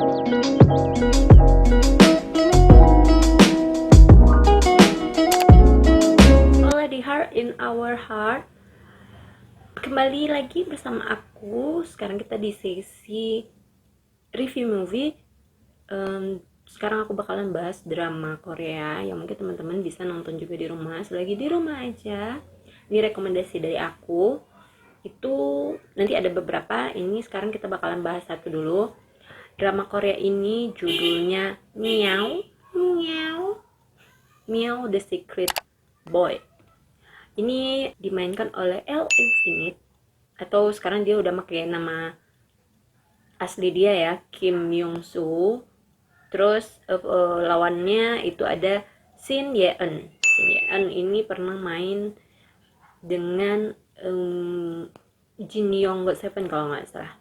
Already Heart in Our Heart. Kembali lagi bersama aku. Sekarang kita di sesi review movie. Sekarang aku bakalan bahas drama Korea yang mungkin teman-teman bisa nonton juga di rumah, selagi di rumah aja. Ini rekomendasi dari aku. Itu nanti ada beberapa. Ini sekarang kita bakalan bahas satu dulu. Drama Korea ini judulnya Meow Meow Meow The Secret Boy. Ini dimainkan oleh L Infinite, atau sekarang dia udah pakai nama asli dia ya, Kim Myung Soo. Terus lawannya itu ada Shin Ye Eun. Shin Ye Eun ini pernah main dengan Jin Yong Seven kalau nggak salah.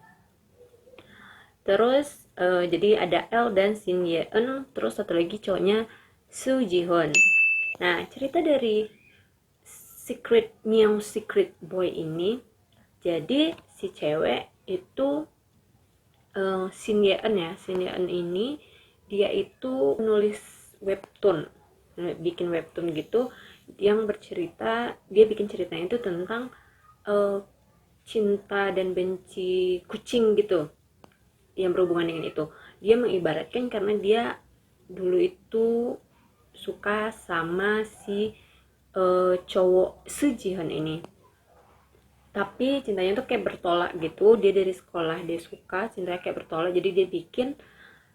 Terus jadi ada L dan Shin Ye Eun. Terus satu lagi cowoknya Soo Ji Hoon. Nah, cerita dari Secret Boy ini, jadi si cewek itu Shin Ye Eun ya. Shin Ye Eun ini dia itu nulis webtoon, bikin webtoon gitu yang bercerita, dia bikin ceritanya itu tentang cinta dan benci kucing gitu, yang berhubungan dengan itu. Dia mengibaratkan karena dia dulu itu suka sama si cowok Soo Ji Hoon ini, tapi cintanya tuh kayak bertolak gitu. Dia dari sekolah dia suka, cintanya kayak bertolak, jadi dia bikin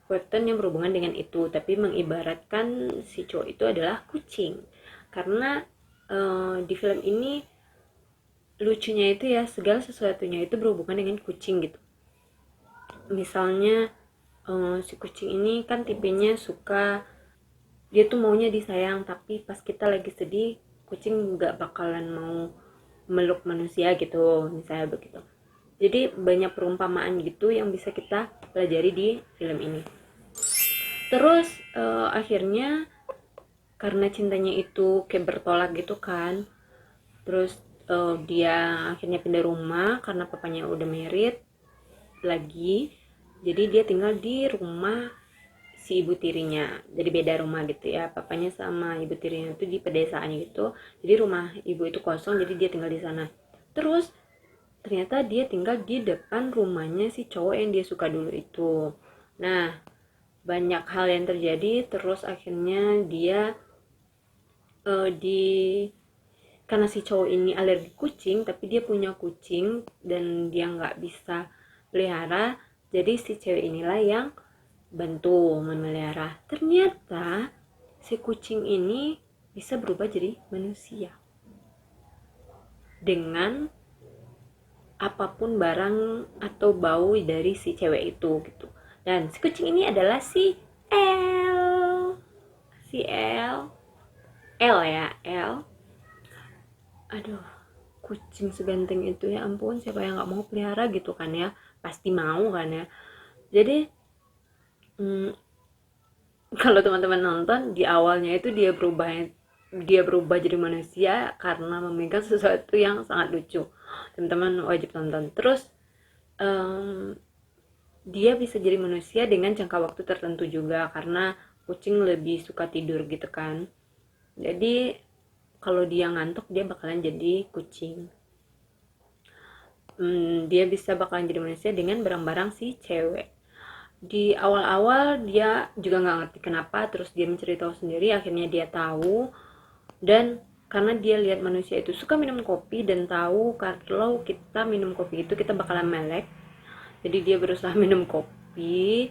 webtoon yang berhubungan dengan itu, tapi mengibaratkan si cowok itu adalah kucing. Karena di film ini lucunya itu ya, segala sesuatunya itu berhubungan dengan kucing gitu. Misalnya si kucing ini kan tipenya suka, dia tuh maunya disayang, tapi pas kita lagi sedih kucing nggak bakalan mau meluk manusia gitu, misalnya begitu. Jadi banyak perumpamaan gitu yang bisa kita pelajari di film ini. Terus akhirnya karena cintanya itu kayak bertolak gitu kan, terus dia akhirnya pindah rumah karena papanya udah married lagi. Jadi dia tinggal di rumah si ibu tirinya, jadi beda rumah gitu ya. Papanya sama ibu tirinya itu di pedesaan gitu, jadi rumah ibu itu kosong, jadi dia tinggal di sana. Terus ternyata dia tinggal di depan rumahnya si cowok yang dia suka dulu itu. Nah, banyak hal yang terjadi. Terus akhirnya dia karena si cowok ini alergi kucing, tapi dia punya kucing dan dia nggak bisa pelihara, jadi si cewek inilah yang bantu memelihara. Ternyata si kucing ini bisa berubah jadi manusia dengan apapun barang atau bau dari si cewek itu gitu. Dan si kucing ini adalah si L. Si L ya, L. Aduh, kucing seganteng itu, ya ampun, siapa yang nggak mau pelihara gitu kan ya, pasti mau kan ya. Jadi kalau teman-teman nonton, di awalnya itu dia berubah jadi manusia karena memegang sesuatu yang sangat lucu. Teman-teman wajib tonton. Terus dia bisa jadi manusia dengan jangka waktu tertentu juga, karena kucing lebih suka tidur gitu kan. Jadi kalau dia ngantuk dia bakalan jadi kucing. Dia bisa bakalan jadi manusia dengan barang-barang si cewek. Di awal-awal dia juga nggak ngerti kenapa, terus dia mencari tahu sendiri. Akhirnya dia tahu, dan karena dia lihat manusia itu suka minum kopi dan tahu kalau kita minum kopi itu kita bakalan melek, jadi dia berusaha minum kopi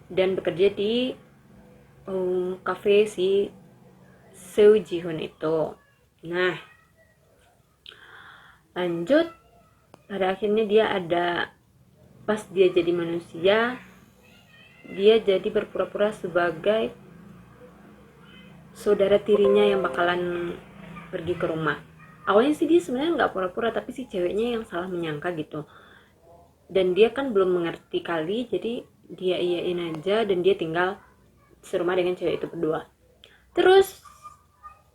dan bekerja di cafe si Seo Ji Hoon itu. Nah, lanjut, pada akhirnya dia ada, pas dia jadi manusia, dia jadi berpura-pura sebagai saudara tirinya yang bakalan pergi ke rumah. Awalnya sih dia sebenarnya nggak pura-pura, tapi si ceweknya yang salah menyangka gitu. Dan dia kan belum mengerti kali, jadi dia iyain aja dan dia tinggal serumah dengan cewek itu berdua. Terus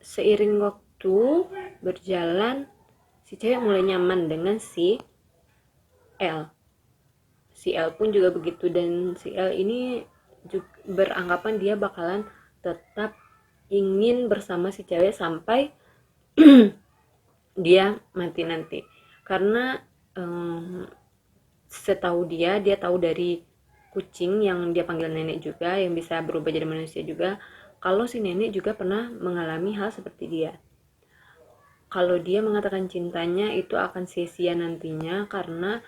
seiring waktu berjalan, si cewek mulai nyaman dengan si L. si L pun juga begitu, dan si L ini juga beranggapan dia bakalan tetap ingin bersama si cewek sampai dia mati nanti, karena setahu dia tahu dari kucing yang dia panggil nenek juga, yang bisa berubah jadi manusia juga, kalau si nenek juga pernah mengalami hal seperti dia. Kalau dia mengatakan cintanya itu akan sia-sia nantinya, karena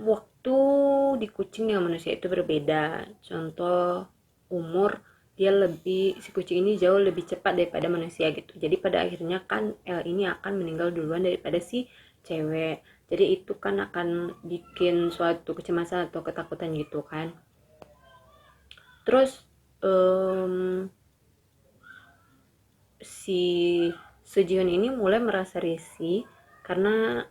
waktu di kucing yang manusia itu berbeda. Contoh umur, dia lebih, si kucing ini jauh lebih cepat daripada manusia gitu. Jadi pada akhirnya kan L ini akan meninggal duluan daripada si cewek. Jadi itu kan akan bikin suatu kecemasan atau ketakutan gitu kan. Terus si Sejihun ini mulai merasa risih karena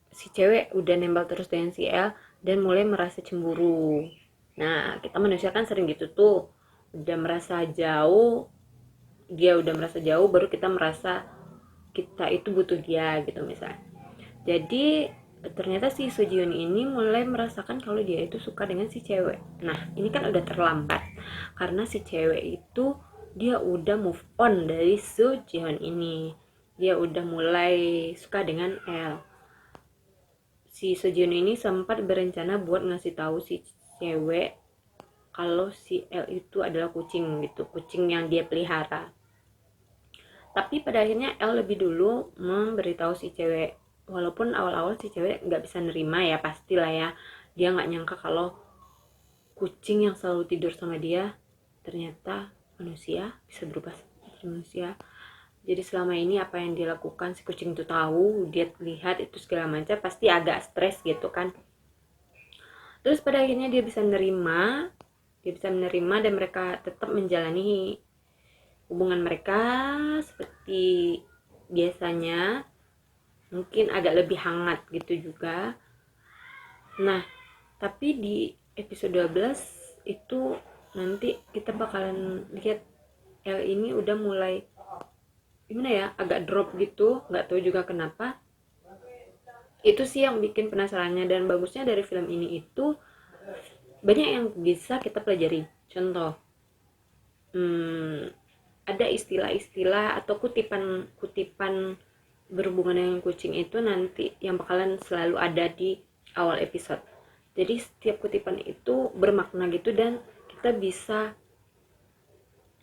si cewek udah nembak terus dengan si L, dan mulai merasa cemburu. Nah, kita manusia kan sering gitu tuh, udah merasa jauh, dia udah merasa jauh, baru kita merasa kita itu butuh dia gitu misalnya. Jadi ternyata si Sejihun ini mulai merasakan kalau dia itu suka dengan si cewek. Nah, ini kan udah terlambat, karena si cewek itu dia udah move on dari Sejihun ini, dia udah mulai suka dengan L. Si Sejihun ini sempat berencana buat ngasih tahu si cewek kalau si L itu adalah kucing gitu, kucing yang dia pelihara. Tapi pada akhirnya L lebih dulu memberitahu si cewek, walaupun awal-awal si cewek nggak bisa nerima ya, pastilah ya, dia nggak nyangka kalau kucing yang selalu tidur sama dia ternyata manusia, bisa berubah menjadi manusia. Jadi selama ini apa yang dilakukan si kucing itu tahu, dia lihat itu segala macam, pasti agak stres gitu kan. Terus pada akhirnya dia bisa menerima dan mereka tetap menjalani hubungan mereka seperti biasanya, mungkin agak lebih hangat gitu juga. Nah, tapi di episode 12 itu nanti kita bakalan lihat L ini udah mulai gimana ya, agak drop gitu, nggak tahu juga kenapa. Itu sih yang bikin penasarannya, dan bagusnya dari film ini itu banyak yang bisa kita pelajari. Contoh, ada istilah-istilah atau kutipan berhubungan dengan kucing itu nanti yang bakalan selalu ada di awal episode. Jadi setiap kutipan itu bermakna gitu, dan kita bisa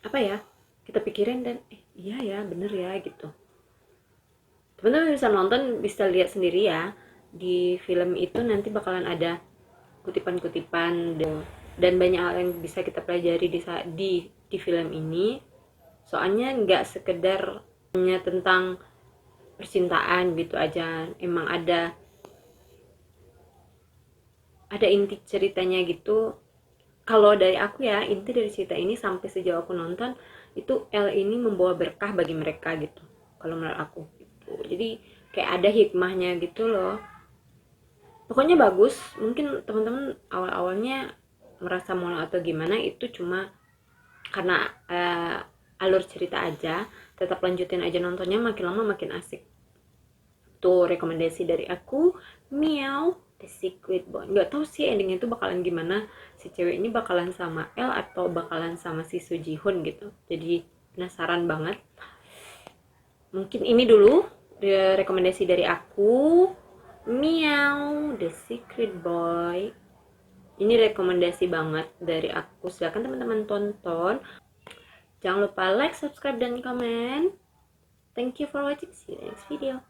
apa ya, kita pikirin dan iya ya, bener ya gitu. Teman-teman bisa nonton, bisa lihat sendiri ya, di film itu nanti bakalan ada kutipan-kutipan dan banyak hal yang bisa kita pelajari di film ini. Soalnya nggak sekedar hanya tentang percintaan gitu aja, emang ada inti ceritanya gitu. Kalau dari aku ya, inti dari cerita ini sampai sejauh aku nonton itu, L ini membawa berkah bagi mereka gitu, kalau menurut aku gitu. Jadi kayak ada hikmahnya gitu loh. Pokoknya bagus. Mungkin teman-teman awal-awalnya merasa mono atau gimana, itu cuma karena alur cerita aja. Tetap lanjutin aja nontonnya, makin lama makin asik. Tuh rekomendasi dari aku, Meow The Secret Boy. Nggak tahu sih endingnya itu bakalan gimana, si cewek ini bakalan sama L atau bakalan sama si Sejihun gitu. Jadi penasaran banget. Mungkin ini dulu rekomendasi dari aku, Meow The Secret Boy. Ini rekomendasi banget dari aku, silakan teman-teman tonton. Jangan lupa like, subscribe, dan komen. Thank you for watching. See you in the next video.